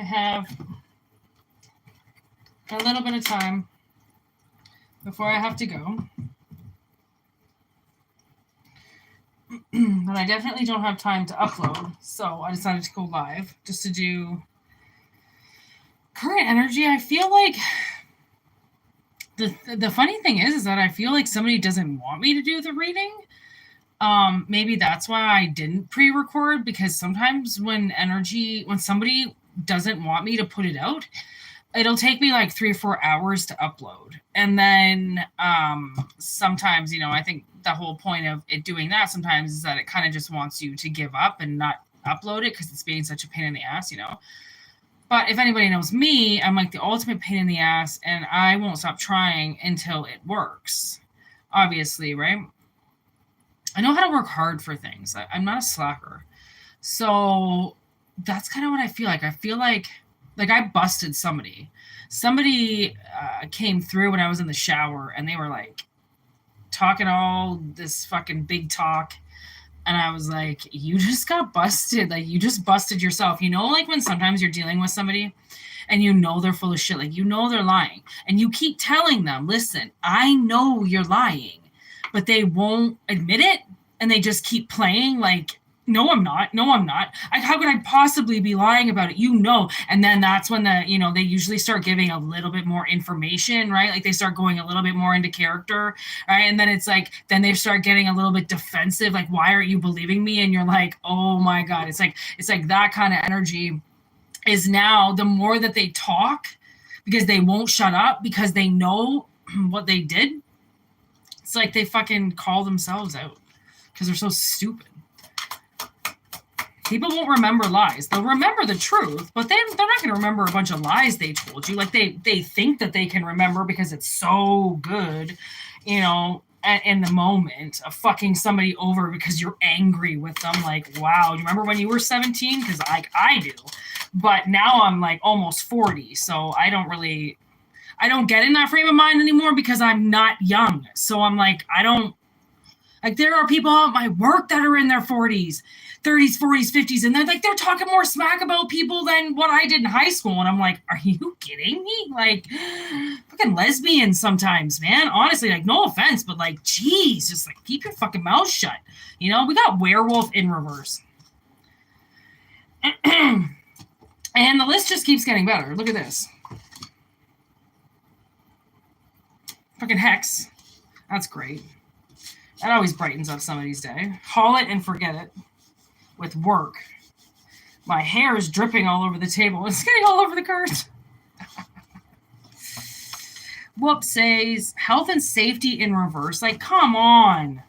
have a little bit of time before I have to go. But I definitely don't have time to upload, so I decided to go live just to do current energy. I feel like the funny thing is that I feel like somebody doesn't want me to do the reading. Maybe that's why I didn't pre-record, because sometimes when somebody doesn't want me to put it out, it'll take me like 3 or 4 hours to upload. And then sometimes, I think the whole point of it doing that sometimes is that it kind of just wants you to give up and not upload it because it's being such a pain in the ass, But if anybody knows me, I'm like the ultimate pain in the ass, and I won't stop trying until it works. Obviously, right? I know how to work hard for things. I'm not a slacker. So that's kind of what I feel like. I feel like I busted somebody. Somebody came through when I was in the shower, and they were like talking all this fucking big talk. And I was like, you just got busted. Like, you just busted yourself. Like when sometimes you're dealing with somebody and they're full of shit. Like, they're lying. And you keep telling them, listen, I know you're lying. But they won't admit it. And they just keep playing like, no, I'm not. No, I'm not. How could I possibly be lying about it? And then that's when they usually start giving a little bit more information, right? Like they start going a little bit more into character, right? And then it's like, then they start getting a little bit defensive. Like, why aren't you believing me? And you're like, oh my God. It's like that kind of energy is now the more that they talk, because they won't shut up because they know what they did. It's like they fucking call themselves out because they're so stupid. People won't remember lies. They'll remember the truth, but they're not going to remember a bunch of lies they told you. Like they think that they can remember because it's so good, in the moment of fucking somebody over because you're angry with them. Like, wow, you remember when you were 17? Because I do. But now I'm like almost 40, so I don't get in that frame of mind anymore because I'm not young. So I'm like, there are people at my work that are in their 40s, 30s, 40s, 50s, and they're talking more smack about people than what I did in high school. And I'm like, are you kidding me? Like, fucking lesbians sometimes, man. Honestly, like, no offense, but like, geez, just like keep your fucking mouth shut. We got werewolf in reverse. And the list just keeps getting better. Look at this. Fucking hex. That's great. That always brightens up somebody's day. Haul it and forget it. With work. My hair is dripping all over the table. It's getting all over the cards. Whoop says, health and safety in reverse. Like, come on.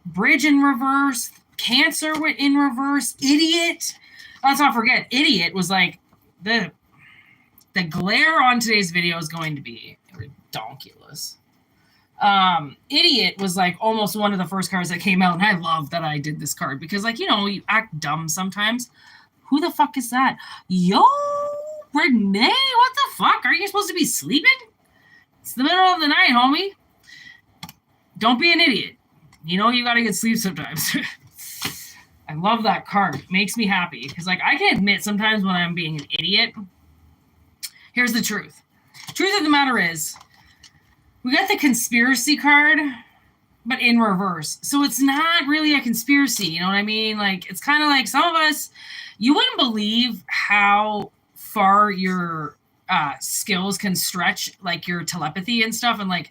Bridge in reverse. Cancer in reverse. Idiot. Let's not forget, idiot was like, the glare on today's video is going to be ridiculous. Idiot was like almost one of the first cards that came out, and I love that I did this card because, like, you act dumb sometimes. Who the fuck is that? Yo, Renee, what the fuck? Are you supposed to be sleeping? It's the middle of the night, homie. Don't be an idiot. You gotta get sleep sometimes. I love that card. It makes me happy because, like, I can admit sometimes when I'm being an idiot. Here's the truth. Truth of the matter is, we got the conspiracy card, but in reverse. So it's not really a conspiracy, you know what I mean? Like, it's kind of like some of us, you wouldn't believe how far your skills can stretch, like your telepathy and stuff. And like,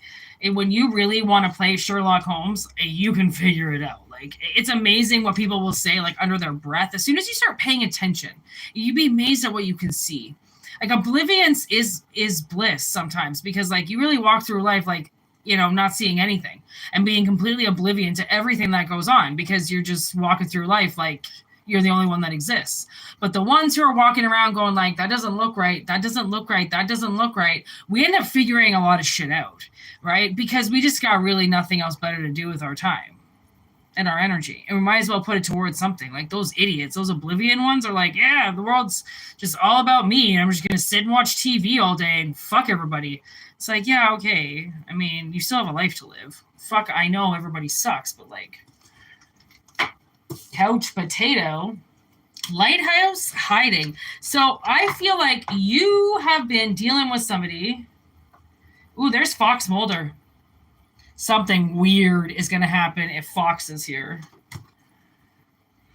when you really want to play Sherlock Holmes, you can figure it out. Like, it's amazing what people will say, like, under their breath. As soon as you start paying attention, you'd be amazed at what you can see. Like, oblivience is bliss sometimes because, like, you really walk through life, like, not seeing anything and being completely oblivion to everything that goes on because you're just walking through life like you're the only one that exists. But the ones who are walking around going like, that doesn't look right, that doesn't look right, that doesn't look right, we end up figuring a lot of shit out, right? Because we just got really nothing else better to do with our time and our energy. And we might as well put it towards something. Like those idiots, those oblivion ones are like, yeah, the world's just all about me. And I'm just going to sit and watch TV all day and fuck everybody. It's like, yeah, okay. I mean, you still have a life to live. Fuck, I know everybody sucks, but like, couch potato, Lighthouse hiding. So I feel like you have been dealing with somebody. Ooh, there's Fox Mulder. Something weird is going to happen if Fox is here.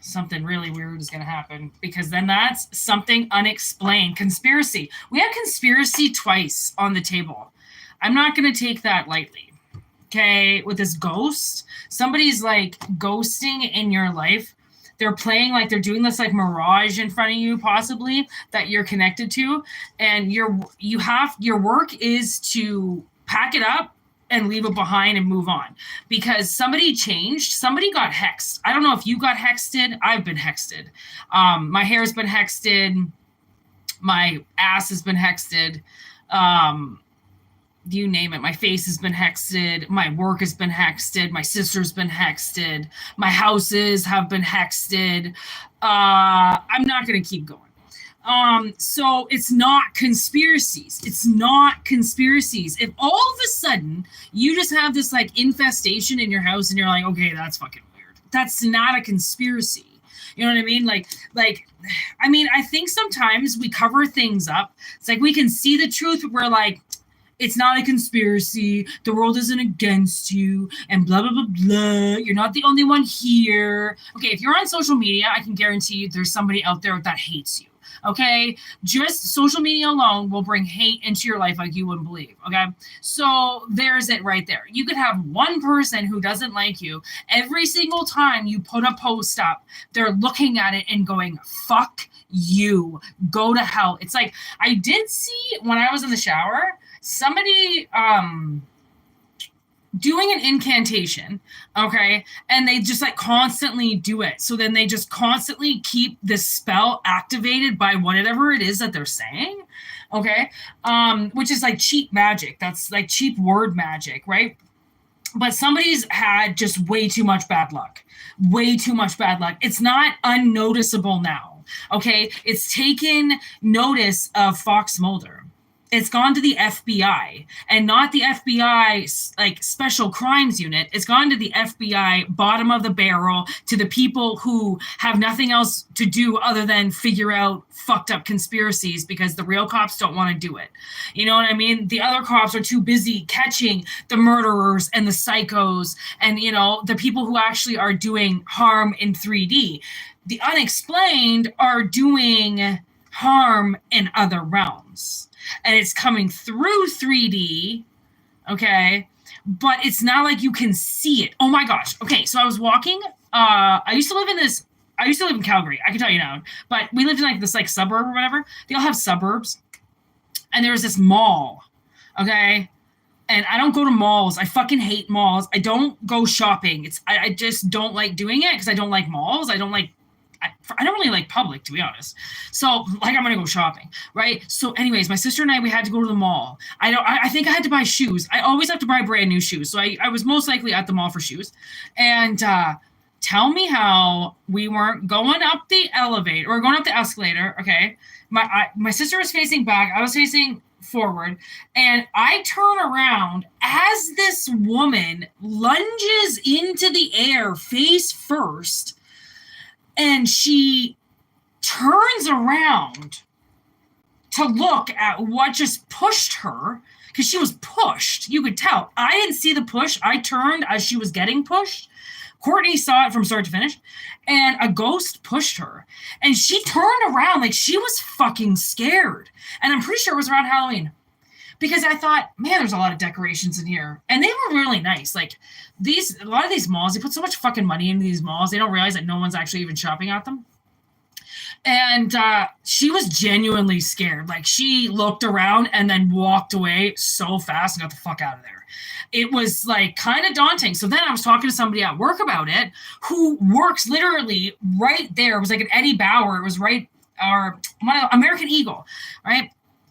Something really weird is going to happen, because then that's something unexplained. Conspiracy. We have conspiracy twice on the table. I'm not going to take that lightly. Okay, with this ghost, somebody's like ghosting in your life. They're playing like they're doing this like mirage in front of you, possibly, that you're connected to, and your work is to pack it up and leave it behind and move on, because somebody changed. Somebody got hexed. I don't know if you got hexted. I've been hexted. My hair's been hexted. My ass has been hexted. You name it. My face has been hexted. My work has been hexted. My sister's been hexted. My houses have been hexted. I'm not going to keep going. So it's not conspiracies. It's not conspiracies. If all of a sudden you just have this like infestation in your house and you're like, okay, that's fucking weird. That's not a conspiracy. You know what I mean? I mean, I think sometimes we cover things up. It's like we can see the truth. We're like, it's not a conspiracy. The world isn't against you, and blah, blah, blah, blah. You're not the only one here. Okay, if you're on social media, I can guarantee you there's somebody out there that hates you. Okay, just social media alone will bring hate into your life like you wouldn't believe. Okay, so there's it right there. You could have one person who doesn't like you. Every single time you put a post up, they're looking at it and going, fuck you, go to hell. It's like, I did see when I was in the shower, somebody doing an incantation, okay, and they just like constantly do it. So then they just constantly keep this spell activated by whatever it is that they're saying, okay, which is like cheap magic. That's like cheap word magic, right? But somebody's had just way too much bad luck. Way too much bad luck. It's not unnoticeable now, okay? It's taken notice of Fox Mulder. It's gone to the FBI, and not the FBI like special crimes unit. It's gone to the FBI bottom of the barrel, to the people who have nothing else to do other than figure out fucked up conspiracies, because the real cops don't want to do it. You know what I mean? The other cops are too busy catching the murderers and the psychos and, you know, the people who actually are doing harm in 3D. The unexplained are doing harm in other realms. And it's coming through 3D, okay? But it's not like you can see it. Oh my gosh. Okay, so I was walking. I used to live in Calgary. I can tell you now. But we lived in like this like suburb or whatever. They all have suburbs. And there was this mall, okay? And I don't go to malls. I fucking hate malls. I don't go shopping. I just don't like doing it because I don't like malls. I don't really like public, to be honest. So, like, I'm gonna go shopping, right? So, anyways, my sister and I, we had to go to the mall. I think I had to buy shoes. I always have to buy brand new shoes. So I was most likely at the mall for shoes. And tell me how we weren't going up the elevator or going up the escalator. Okay, my sister was facing back. I was facing forward, and I turn around as this woman lunges into the air face first. And she turns around to look at what just pushed her, because she was pushed. You could tell. I didn't see the push. I turned as she was getting pushed. Courtney saw it from start to finish. And a ghost pushed her. And she turned around like she was fucking scared. And I'm pretty sure it was around Halloween. Because I thought, man, there's a lot of decorations in here. And they were really nice. Like, a lot of these malls, they put so much fucking money into these malls, they don't realize that no one's actually even shopping at them. And she was genuinely scared. Like, she looked around and then walked away so fast and got the fuck out of there. It was, like, kind of daunting. So then I was talking to somebody at work about it who works literally right there. It was like an Eddie Bauer. It was right, or American Eagle, right?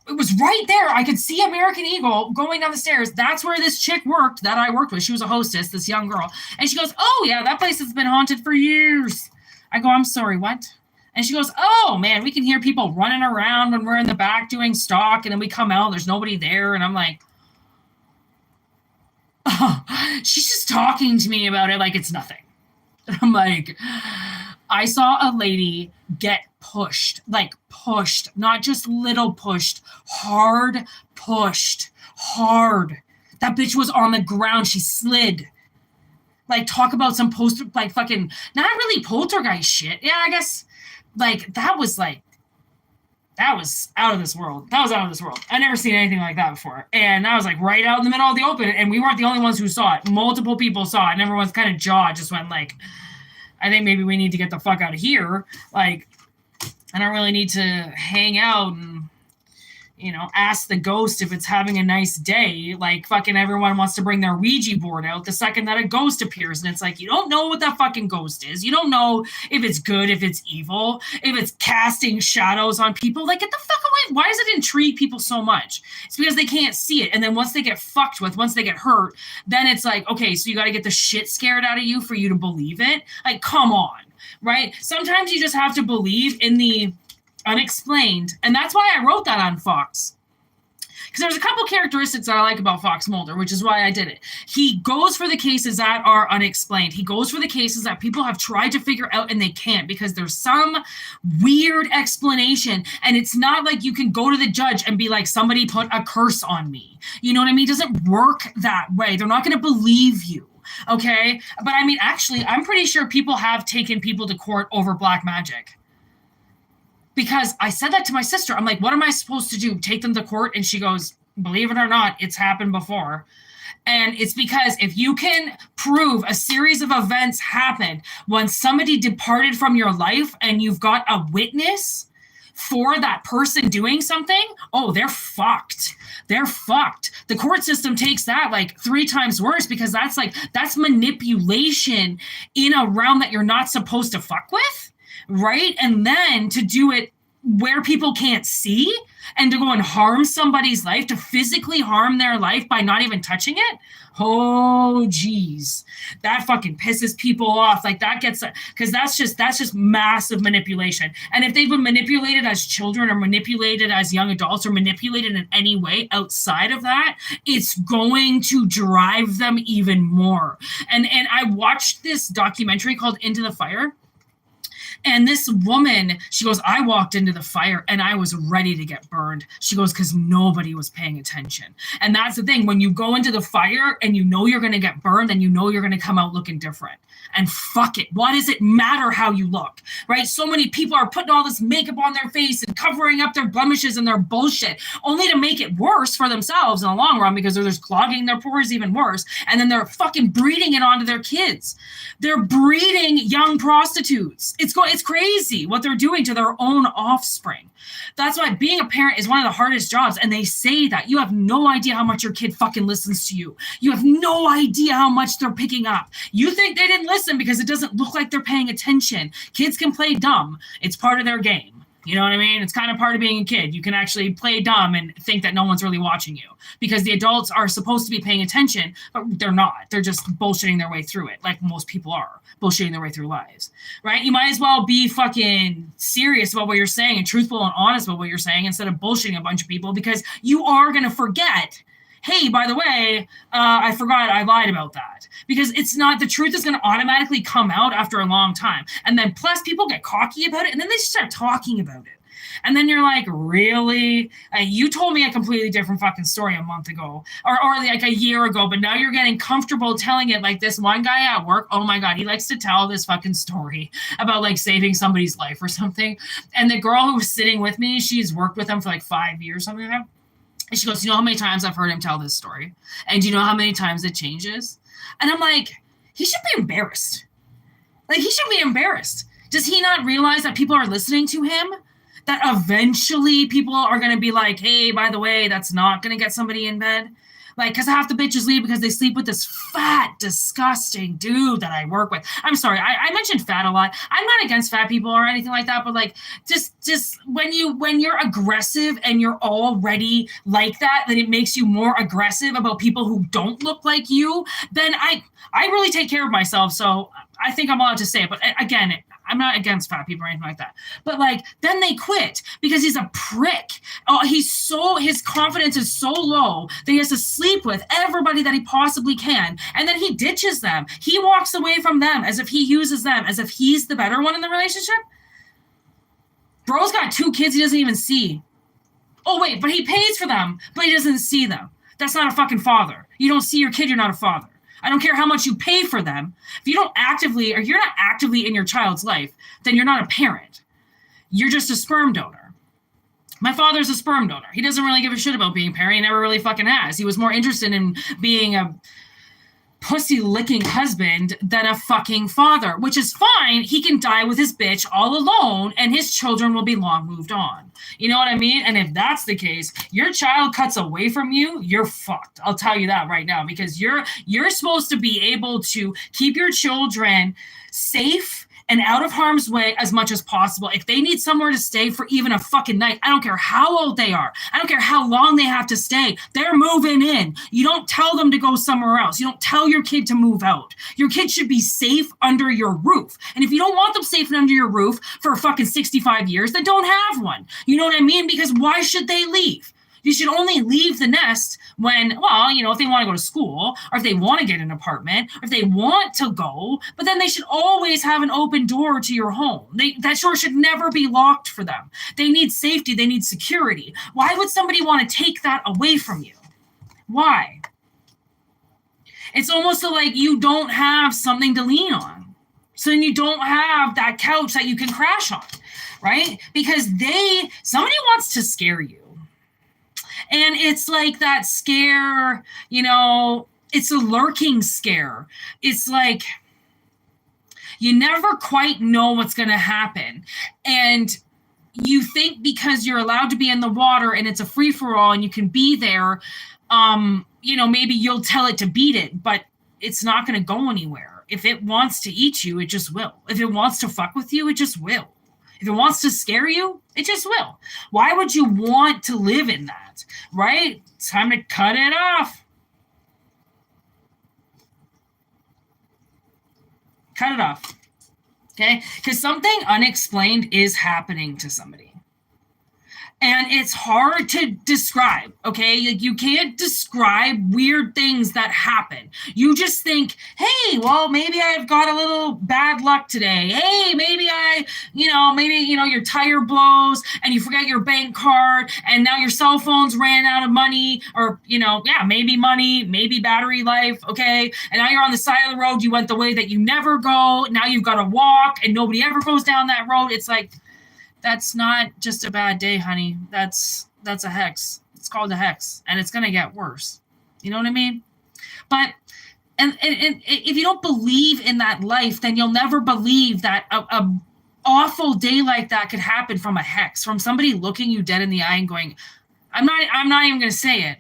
It was right there. I could see American Eagle going down the stairs. That's where this chick worked that I worked with. She was a hostess, this young girl. And she goes, oh, yeah, that place has been haunted for years. I go, I'm sorry, what? And she goes, oh, man, we can hear people running around when we're in the back doing stock. And then we come out and there's nobody there. And I'm like, oh, she's just talking to me about it like it's nothing. And I'm like, I saw a lady get pushed, like pushed, not just little pushed, hard pushed, hard. That bitch was on the ground. She slid. Like, talk about some poster, like fucking, not really poltergeist shit. Yeah, I guess, like, that was out of this world. That was out of this world. I never seen anything like that before. And that was like right out in the middle of the open. And we weren't the only ones who saw it. Multiple people saw it. And everyone's kind of jaw just went like, I think maybe we need to get the fuck out of here. Like, I don't really need to hang out and, you know, ask the ghost if it's having a nice day. Like, fucking everyone wants to bring their Ouija board out the second that a ghost appears. And it's like, you don't know what that fucking ghost is. You don't know if it's good, if it's evil, if it's casting shadows on people. Like, get the fuck away. Why does it intrigue people so much? It's because they can't see it. And then once they get fucked with, once they get hurt, then it's like, okay, so you got to get the shit scared out of you for you to believe it. Like, come on, right? Sometimes you just have to believe in the unexplained. And that's why I wrote that on Fox. Because there's a couple characteristics that I like about Fox Mulder, which is why I did it. He goes for the cases that are unexplained. He goes for the cases that people have tried to figure out and they can't because there's some weird explanation. And it's not like you can go to the judge and be like, somebody put a curse on me. You know what I mean? It doesn't work that way. They're not going to believe you. Okay? But I mean, actually, I'm pretty sure people have taken people to court over black magic. Because I said that to my sister. I'm like, what am I supposed to do? Take them to court? And she goes, believe it or not, it's happened before. And it's because if you can prove a series of events happened when somebody departed from your life and you've got a witness for that person doing something, oh, they're fucked. They're fucked. The court system takes that like 3 times worse because that's manipulation in a realm that you're not supposed to fuck with. Right? And then to do it where people can't see and to go and harm somebody's life, to physically harm their life by not even touching it. Oh, geez. That fucking pisses people off. Like that gets, because that's just massive manipulation. And if they've been manipulated as children or manipulated as young adults or manipulated in any way outside of that, it's going to drive them even more. And I watched this documentary called Into the Fire. And this woman, she goes, I walked into the fire and I was ready to get burned. She goes, because nobody was paying attention. And that's the thing. When you go into the fire and you know you're going to get burned, then you know you're going to come out looking different. And fuck it. Why does it matter how you look? Right? So many people are putting all this makeup on their face and covering up their blemishes and their bullshit, only to make it worse for themselves in the long run because they're just clogging their pores even worse. And then they're fucking breeding it onto their kids. They're breeding young prostitutes. It's crazy what they're doing to their own offspring. That's why being a parent is one of the hardest jobs. And they say that you have no idea how much your kid fucking listens to you. You have no idea how much they're picking up. You think they didn't listen because it doesn't look like they're paying attention. Kids can play dumb. It's part of their game. You know what I mean? It's kind of part of being a kid. You can actually play dumb and think that no one's really watching you because the adults are supposed to be paying attention, but they're not. They're just bullshitting their way through it, like most people are bullshitting their way through lives, right? You might as well be fucking serious about what you're saying and truthful and honest about what you're saying instead of bullshitting a bunch of people because you are going to forget, hey, by the way, I forgot I lied about that. Because it's not, the truth is going to automatically come out after a long time. And then plus people get cocky about it and then they start talking about it. And then you're like, really? You told me a completely different fucking story a month ago or like a year ago, but now you're getting comfortable telling it. Like this one guy at work, oh my God, he likes to tell this fucking story about like saving somebody's life or something. And the girl who was sitting with me, she's worked with him for like 5 years, something like that. And she goes, you know how many times I've heard him tell this story? And do you know how many times it changes? And I'm like, he should be embarrassed. Like, he should be embarrassed. Does he not realize that people are listening to him? That eventually people are going to be like, hey, by the way, that's not going to get somebody in bed? Like, because half the bitches leave because they sleep with this fat, disgusting dude that I work with. I'm sorry, I mentioned fat a lot. I'm not against fat people or anything like that, but like, just when you're aggressive and you're already like that, then it makes you more aggressive about people who don't look like you. Then I really take care of myself, so I think I'm allowed to say it, but again, I'm not against fat people or anything like that. But like, then they quit because he's a prick. Oh, his confidence is so low that he has to sleep with everybody that he possibly can. And then he ditches them. He walks away from them as if he uses them, as if he's the better one in the relationship. Bro's got 2 kids he doesn't even see. Oh, wait, but he pays for them, but he doesn't see them. That's not a fucking father. You don't see your kid, you're not a father. I don't care how much you pay for them. If you don't actively, or you're not actively in your child's life, then you're not a parent. You're just a sperm donor. My father's a sperm donor. He doesn't really give a shit about being a parent. He never really fucking has. He was more interested in being a pussy-licking husband than a fucking father, which is fine. He can die with his bitch all alone, and his children will be long moved on. You know what I mean? And if that's the case, your child cuts away from you, you're fucked. I'll tell you that right now, because you're supposed to be able to keep your children safe and out of harm's way as much as possible. If they need somewhere to stay for even a fucking night, I don't care how old they are. I don't care how long they have to stay. They're moving in. You don't tell them to go somewhere else. You don't tell your kid to move out. Your kid should be safe under your roof. And if you don't want them safe and under your roof for fucking 65 years, then don't have one. You know what I mean? Because why should they leave? You should only leave the nest when, well, you know, if they want to go to school, or if they want to get an apartment, or if they want to go, but then they should always have an open door to your home. That door should never be locked for them. They need safety. They need security. Why would somebody want to take that away from you? Why? It's almost like you don't have something to lean on. So then you don't have that couch that you can crash on, right? Because somebody wants to scare you. And it's like that scare, you know, it's a lurking scare. It's like you never quite know what's going to happen. And you think because you're allowed to be in the water and it's a free-for-all and you can be there, you know, maybe you'll tell it to beat it, but it's not going to go anywhere. If it wants to eat you, it just will. If it wants to fuck with you, it just will. If it wants to scare you, it just will. Why would you want to live in that, right? It's time to cut it off. Cut it off, okay? Because something unexplained is happening to somebody. And it's hard to describe, okay? Like, you can't describe weird things that happen. You just think, hey, well, maybe I've got a little bad luck today. Hey, maybe your tire blows and you forget your bank card and now your cell phone's ran out of money, or, maybe money, maybe battery life, okay? And now you're on the side of the road. You went the way that you never go. Now you've got to walk and nobody ever goes down that road. It's like, that's not just a bad day, honey. That's a hex. It's called a hex, and it's gonna get worse. You know what I mean? But and if you don't believe in that life, then you'll never believe that a awful day like that could happen from a hex, from somebody looking you dead in the eye and going, I'm not even gonna say it.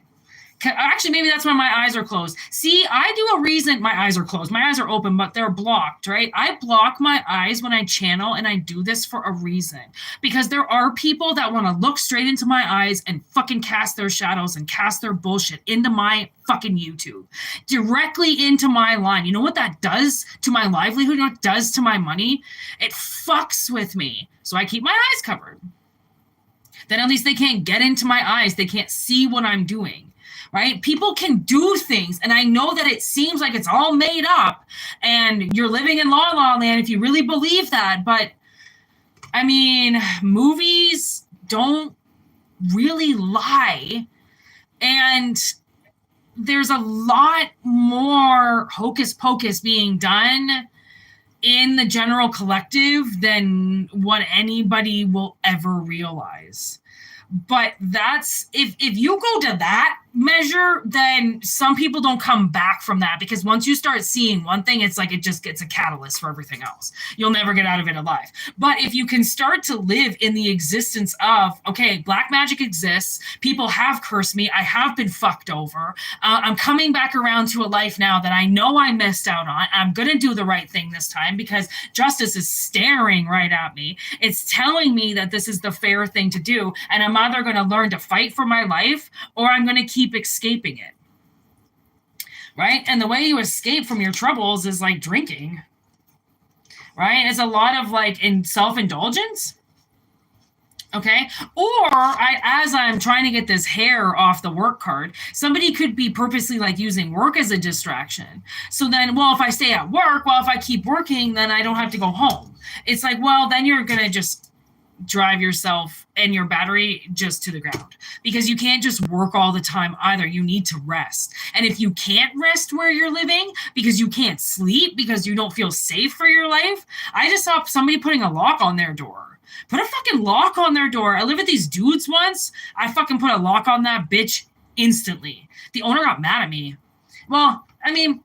Actually, maybe that's when my eyes are closed. See, I do a reason. My eyes are closed. My eyes are open, but they're blocked, right? I block my eyes when I channel, and I do this for a reason. Because there are people that want to look straight into my eyes and fucking cast their shadows and cast their bullshit into my fucking YouTube. Directly into my line. You know what that does to my livelihood? You know what it does to my money? It fucks with me. So I keep my eyes covered. Then at least they can't get into my eyes. They can't see what I'm doing. Right? People can do things, and I know that it seems like it's all made up and you're living in La La Land if you really believe that, but I mean, movies don't really lie, and there's a lot more hocus pocus being done in the general collective than what anybody will ever realize. But that's, if you go to that measure, then some people don't come back from that, because once you start seeing one thing, it's like it just gets a catalyst for everything else. You'll never get out of it alive. But if you can start to live in the existence of, okay, black magic exists, people have cursed me, I have been fucked over, I'm coming back around to a life now that I know I missed out on, I'm going to do the right thing this time because justice is staring right at me. It's telling me that this is the fair thing to do, and I'm either going to learn to fight for my life or I'm going to keep escaping it. Right? And the way you escape from your troubles is like drinking. right? It's a lot of like in self-indulgence. Okay. Or as I'm trying to get this hair off the work card, somebody could be purposely like using work as a distraction. So then, well, if I stay at work, well, if I keep working, then I don't have to go home. It's like, well, then you're going to just drive yourself and your battery just to the ground, because you can't just work all the time either. You need to rest. And if you can't rest where you're living because you can't sleep, because you don't feel safe for your life, I just saw somebody putting a lock on their door. Put a fucking lock on their door. I lived with these dudes once. I fucking put a lock on that bitch instantly. The owner got mad at me. Well, I mean,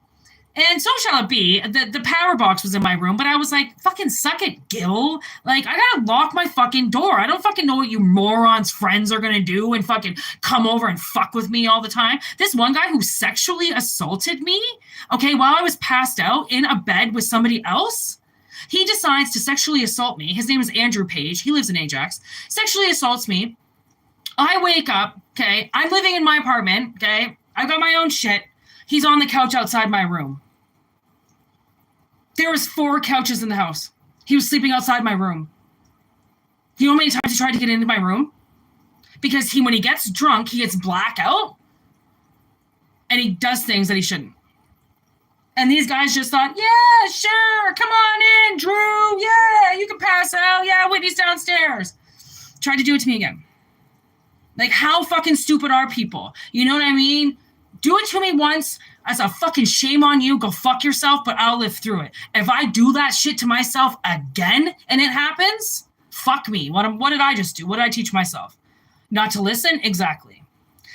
and so shall it be. The power box was in my room, but I was like, fucking suck it, Gil. Like, I gotta lock my fucking door. I don't fucking know what you morons' friends are gonna do and fucking come over and fuck with me all the time. This one guy who sexually assaulted me, okay, while I was passed out in a bed with somebody else, he decides to sexually assault me. His name is Andrew Page. He lives in Ajax. Sexually assaults me. I wake up, okay? I'm living in my apartment, okay? I've got my own shit. He's on the couch outside my room. There was 4 couches in the house. He was sleeping outside my room. You know how many times he tried to get into my room? Because when he gets drunk, he gets blackout, and he does things that he shouldn't. And these guys just thought, yeah, sure, come on in, Drew. Yeah, you can pass out. Yeah, Whitney's downstairs. Tried to do it to me again. Like, how fucking stupid are people? You know what I mean? Do it to me once. That's a fucking shame on you. Go fuck yourself, but I'll live through it. If I do that shit to myself again and it happens, fuck me. What did I just do? What did I teach myself? Not to listen? Exactly.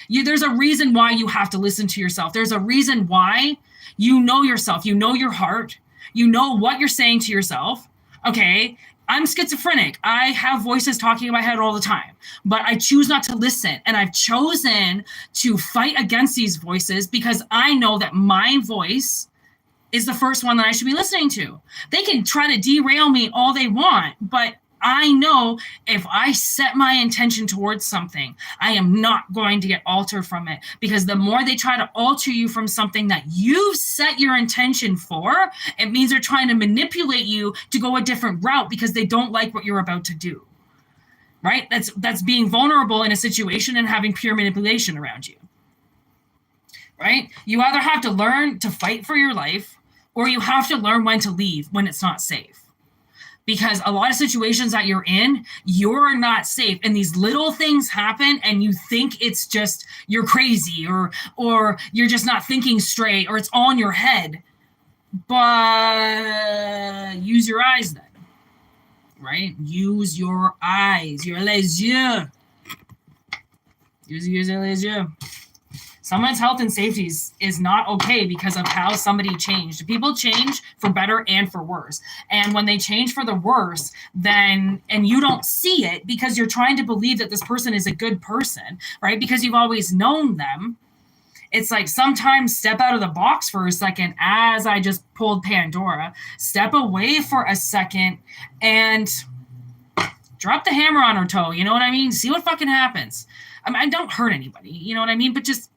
There's a reason why you have to listen to yourself. There's a reason why you know yourself. You know your heart. You know what you're saying to yourself. Okay, I'm schizophrenic. I have voices talking in my head all the time, but I choose not to listen. And I've chosen to fight against these voices because I know that my voice is the first one that I should be listening to. They can try to derail me all they want, but I know if I set my intention towards something, I am not going to get altered from it, because the more they try to alter you from something that you've set your intention for, it means they're trying to manipulate you to go a different route because they don't like what you're about to do. Right? That's being vulnerable in a situation and having pure manipulation around you. Right? You either have to learn to fight for your life, or you have to learn when to leave when it's not safe. Because a lot of situations that you're in, you're not safe. And these little things happen and you think it's just you're crazy or you're just not thinking straight or it's all in your head. But use your eyes then. Right? Use your eyes. Your les yeux. Use your les yeux. Someone's health and safety is not okay because of how somebody changed. People change for better and for worse. And when they change for the worse, then, and you don't see it because you're trying to believe that this person is a good person, right? Because you've always known them. It's like, sometimes step out of the box for a second, as I just pulled Pandora. Step away for a second and drop the hammer on her toe. You know what I mean? See what fucking happens. I mean, I don't hurt anybody. You know what I mean? But just,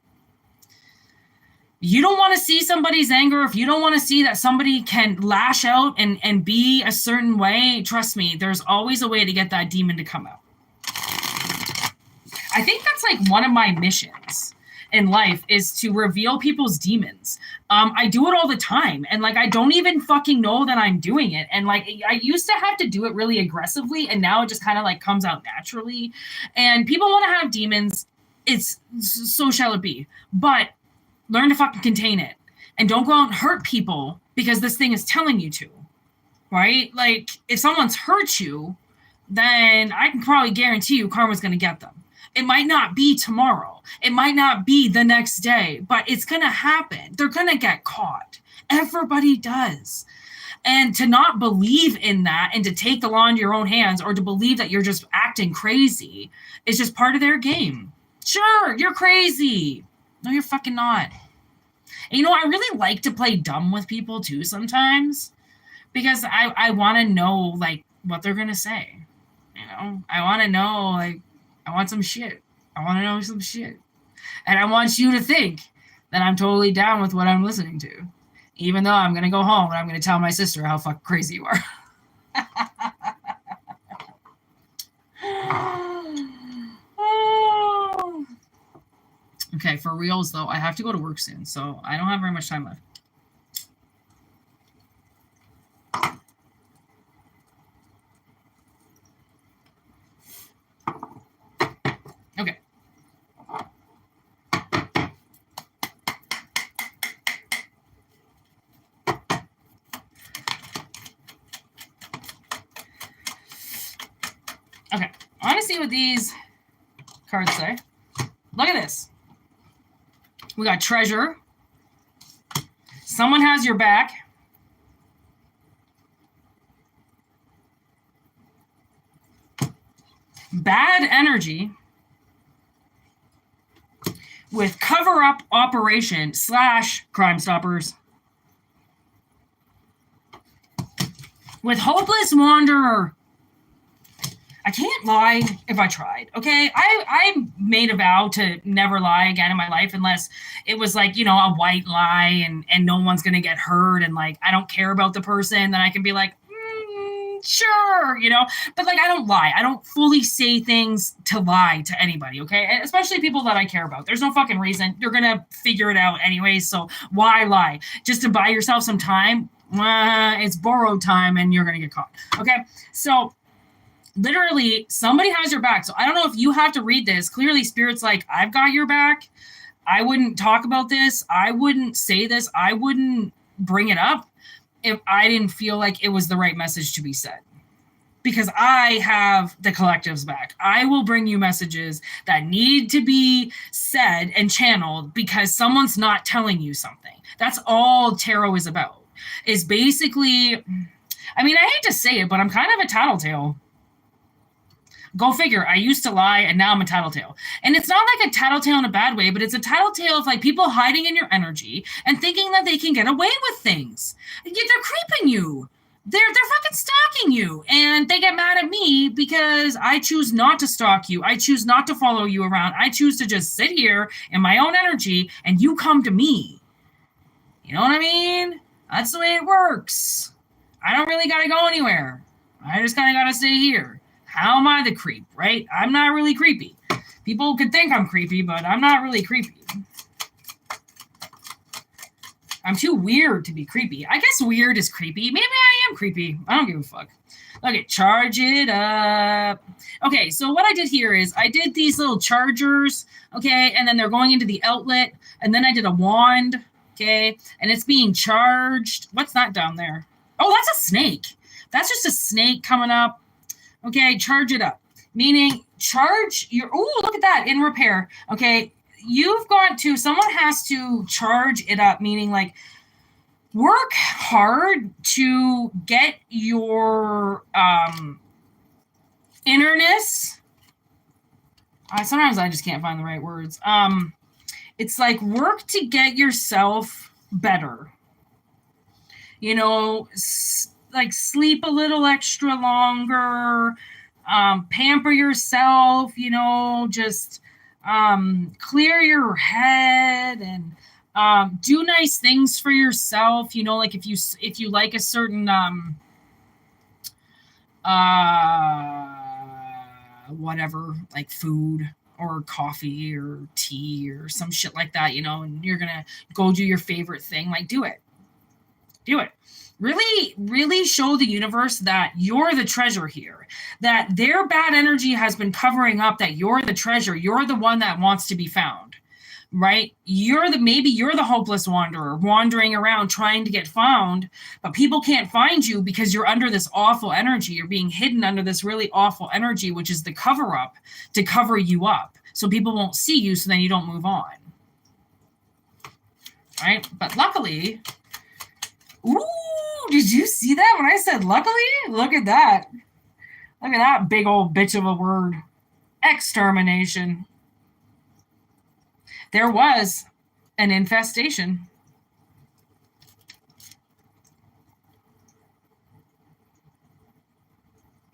you don't want to see somebody's anger. If you don't want to see that somebody can lash out and be a certain way, trust me, there's always a way to get that demon to come out. I think that's like one of my missions in life, is to reveal people's demons. I do it all the time. And like, I don't even fucking know that I'm doing it. And like, I used to have to do it really aggressively. And now it just kind of like comes out naturally. And people want to have demons. So shall it be. But learn to fucking contain it. And don't go out and hurt people because this thing is telling you to. Right? Like, if someone's hurt you, then I can probably guarantee you karma's going to get them. It might not be tomorrow. It might not be the next day, but it's going to happen. They're going to get caught. Everybody does. And to not believe in that and to take the law into your own hands, or to believe that you're just acting crazy, is just part of their game. Sure, you're crazy. No, you're fucking not. And you know, I really like to play dumb with people too sometimes, because I want to know like what they're going to say. You know, I want to know, like, I want some shit. I want to know some shit. And I want you to think that I'm totally down with what I'm listening to. Even though I'm going to go home and I'm going to tell my sister how fucking crazy you are. Oh. Okay, for reals though, I have to go to work soon, so I don't have very much time left. Okay. Okay, I want to see what these cards say. Look at this. We got treasure. Someone has your back. Bad energy. With cover-up operation / Crime Stoppers. With hopeless wanderer. I can't lie if I tried, okay? I made a vow to never lie again in my life unless it was like, you know, a white lie and no one's going to get hurt and like I don't care about the person. Then I can be like, sure, you know? But like I don't lie. I don't fully say things to lie to anybody, okay? And especially people that I care about. There's no fucking reason. You're going to figure it out anyway, so why lie? Just to buy yourself some time? It's borrowed time and you're going to get caught, okay? So literally somebody has your back. So I don't know if you have to read this. Clearly Spirit's like, I've got your back. I wouldn't talk about this. I wouldn't say this. I wouldn't bring it up if I didn't feel like it was the right message to be said. Because I have the collective's back. I will bring you messages that need to be said and channeled because someone's not telling you something. That's all tarot is about. Is basically, I mean, I hate to say it, but I'm kind of a tattletale. Go figure. I used to lie and now I'm a tattletale. And it's not like a tattletale in a bad way, but it's a tattletale of like people hiding in your energy and thinking that they can get away with things. They're creeping you. They're fucking stalking you. And they get mad at me because I choose not to stalk you. I choose not to follow you around. I choose to just sit here in my own energy and you come to me. You know what I mean? That's the way it works. I don't really got to go anywhere. I just kind of got to stay here. How am I the creep, right? I'm not really creepy. People could think I'm creepy, but I'm not really creepy. I'm too weird to be creepy. I guess weird is creepy. Maybe I am creepy. I don't give a fuck. Okay, charge it up. Okay, so what I did here is I did these little chargers, okay, and then they're going into the outlet, and then I did a wand, okay, and it's being charged. What's that down there? Oh, that's a snake. That's just a snake coming up. Okay, charge it up. Meaning charge your, oh, look at that, in repair. Okay, you've got to, someone has to charge it up, meaning like work hard to get your innerness. Sometimes I just can't find the right words. It's like work to get yourself better. You know, like sleep a little extra longer, pamper yourself, you know, just clear your head and do nice things for yourself, you know, like if you like a certain whatever, like food or coffee or tea or some shit like that, you know, and you're gonna go do your favorite thing, like do it. Really, really show the universe that you're the treasure here, that their bad energy has been covering up, that you're the treasure. You're the one that wants to be found, right? Maybe you're the hopeless wanderer wandering around trying to get found, but people can't find you because you're under this awful energy. You're being hidden under this really awful energy, which is the cover up to cover you up. So people won't see you, so then you don't move on. Right? But luckily, ooh, did you see that when I said luckily? Look at that. Look at that big old bitch of a word. Extermination. There was an infestation.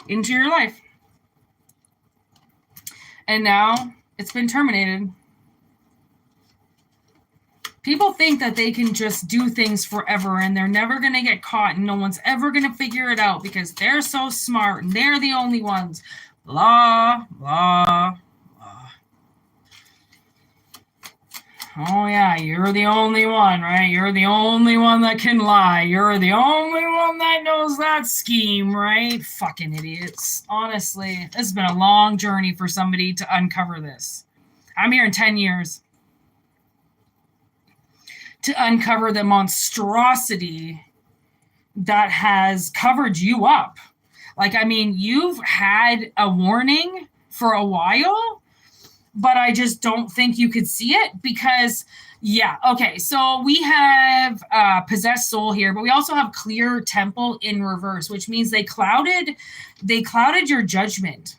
Into your life. And now it's been terminated. People think that they can just do things forever and they're never going to get caught and no one's ever going to figure it out because they're so smart and they're the only ones. Blah, blah, blah. Oh, yeah, you're the only one, right? You're the only one that can lie. You're the only one that knows that scheme, right? Fucking idiots. Honestly, this has been a long journey for somebody to uncover this. I'm here in 10 years. To uncover the monstrosity that has covered you up. Like, I mean, you've had a warning for a while, but I just don't think you could see it because, yeah, okay, so we have possessed soul here, but we also have clear temple in reverse, which means they clouded your judgment.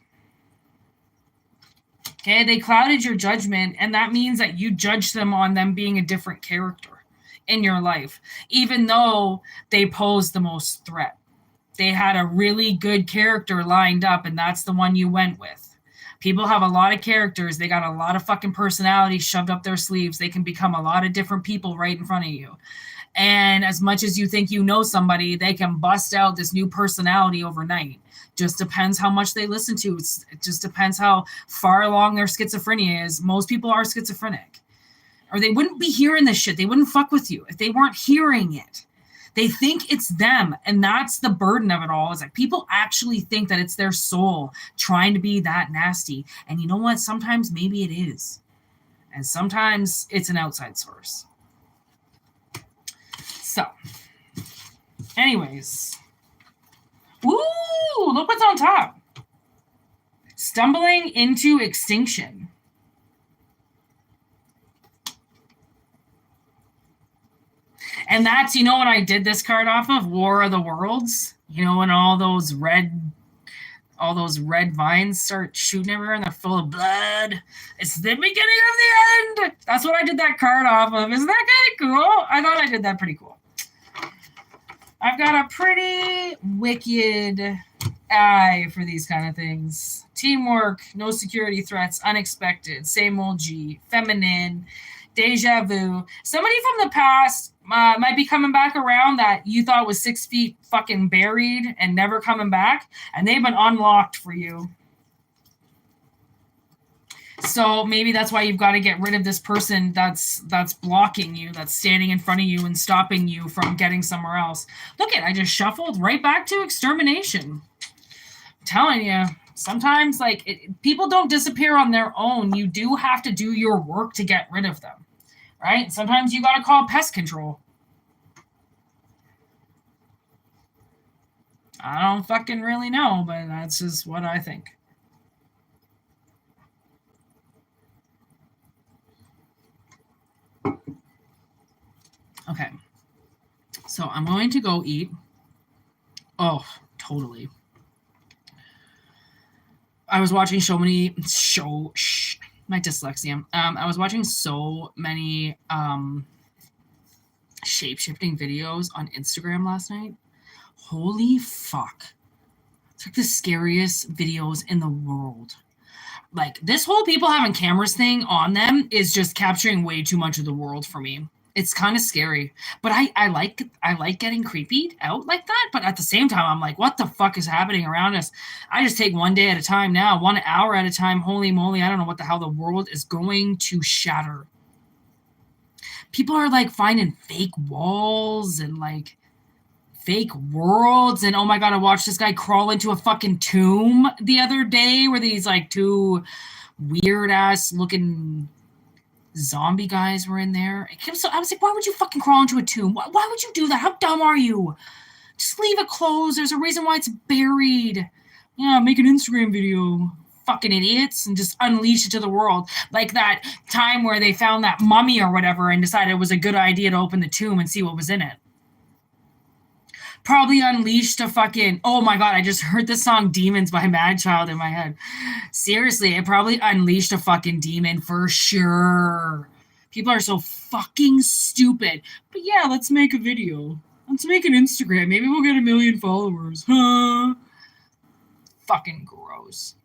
Okay, they clouded your judgment, and that means that you judge them on them being a different character in your life, even though they pose the most threat. They had a really good character lined up, and that's the one you went with. People have a lot of characters. They got a lot of fucking personality shoved up their sleeves. They can become a lot of different people right in front of you. And as much as you think you know somebody, they can bust out this new personality overnight. Just depends how much they listen to. It just depends how far along their schizophrenia is. Most people are schizophrenic. Or they wouldn't be hearing this shit. They wouldn't fuck with you if they weren't hearing it. They think it's them, and that's the burden of it all. Is like people actually think that it's their soul trying to be that nasty. And you know what? Sometimes maybe it is. And sometimes it's an outside source. So, anyways. Ooh, look what's on top. Stumbling into extinction. And that's, you know what I did this card off of? War of the Worlds. You know, when all those red vines start shooting everywhere and they're full of blood. It's the beginning of the end. That's what I did that card off of. Isn't that kind of cool? I thought I did that pretty cool. I've got a pretty wicked eye for these kind of things. Teamwork, no security threats, unexpected, same old G, feminine, deja vu. Somebody from the past might be coming back around that you thought was 6 feet fucking buried and never coming back, and they've been unlocked for you. So maybe that's why you've got to get rid of this person that's blocking you, that's standing in front of you and stopping you from getting somewhere else. Look at, I just shuffled right back to extermination. I'm telling you, sometimes people don't disappear on their own. You do have to do your work to get rid of them. Right? Sometimes you got to call pest control. I don't fucking really know, but that's just what I think. Okay. So I'm going to go eat. Oh, totally. I was watching my dyslexia. I was watching so many shape-shifting videos on Instagram last night. Holy fuck. It's like the scariest videos in the world. Like, this whole people having cameras thing on them is just capturing way too much of the world for me. It's kind of scary. But I like getting creeped out like that. But at the same time, I'm like, what the fuck is happening around us? I just take one day at a time now, 1 hour at a time. Holy moly, I don't know what the hell the world is going to shatter. People are like finding fake walls and like fake worlds. And oh my God, I watched this guy crawl into a fucking tomb the other day where these like two weird ass looking zombie guys were in there. I was like, why would you fucking crawl into a tomb? Why would you do that? How dumb are you? Just leave it closed. There's a reason why it's buried. Yeah, make an Instagram video. Fucking idiots. And just unleash it to the world. Like that time where they found that mummy or whatever and decided it was a good idea to open the tomb and see what was in it. Probably unleashed a fucking, oh my God, I just heard the song Demons by Mad Child in my head. Seriously, it probably unleashed a fucking demon for sure. People are so fucking stupid. But yeah, let's make a video. Let's make an Instagram. Maybe we'll get 1 million followers. Huh? Fucking gross.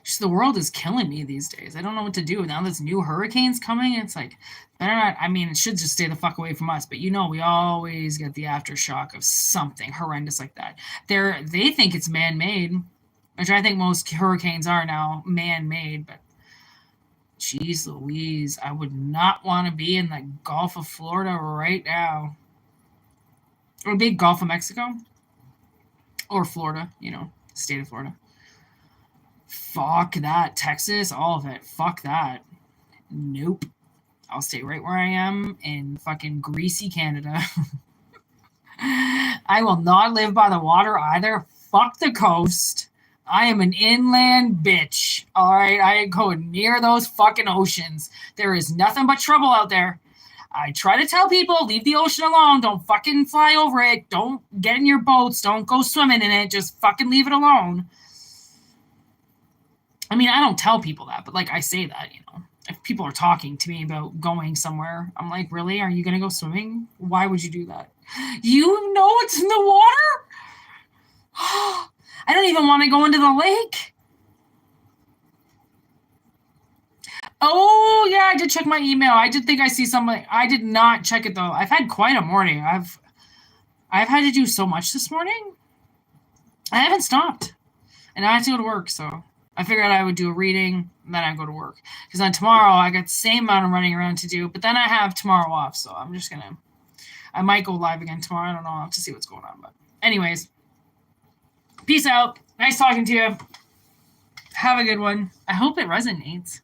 Just the world is killing me these days. I don't know what to do. Now there's new hurricanes coming. It's like, better not. I mean, it should just stay the fuck away from us. But you know, we always get the aftershock of something horrendous like that. They think it's man-made, which I think most hurricanes are now man-made. But jeez Louise, I would not want to be in the Gulf of Florida right now. Or big Gulf of Mexico. Or Florida, you know, state of Florida. Fuck that. Texas, all of it. Fuck that. Nope. I'll stay right where I am in fucking greasy Canada. I will not live by the water either. Fuck the coast. I am an inland bitch. All right. I ain't going near those fucking oceans. There is nothing but trouble out there. I try to tell people, leave the ocean alone. Don't fucking fly over it. Don't get in your boats. Don't go swimming in it. Just fucking leave it alone. I mean, I don't tell people that, but like I say that, you know, if people are talking to me about going somewhere, I'm like, really? Are you going to go swimming? Why would you do that? You know it's in the water? I don't even want to go into the lake. Oh, yeah, I did check my email. I did think I see something. I did not check it, though. I've had quite a morning. I've had to do so much this morning. I haven't stopped. And I have to go to work, so I figured I would do a reading, and then I'd go to work. Because then tomorrow, I got the same amount of running around to do, but then I have tomorrow off, so I'm just going to... I might go live again tomorrow. I don't know. I'll have to see what's going on. But anyways, peace out. Nice talking to you. Have a good one. I hope it resonates.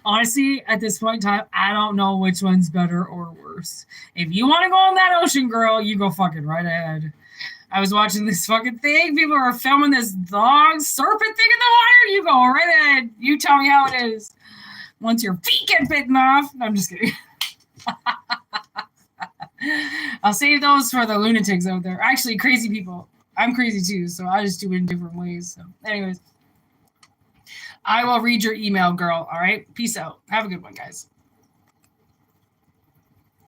Honestly, at this point in time, I don't know which one's better or worse. If you want to go in that ocean, girl, you go fucking right ahead. I was watching this fucking thing. People are filming this dog serpent thing in the water. You go right ahead. You tell me how it is. Once your feet get bitten off. No, I'm just kidding. I'll save those for the lunatics out there. Actually, crazy people. I'm crazy too, so I just do it in different ways. So, anyways. I will read your email, girl. All right? Peace out. Have a good one, guys.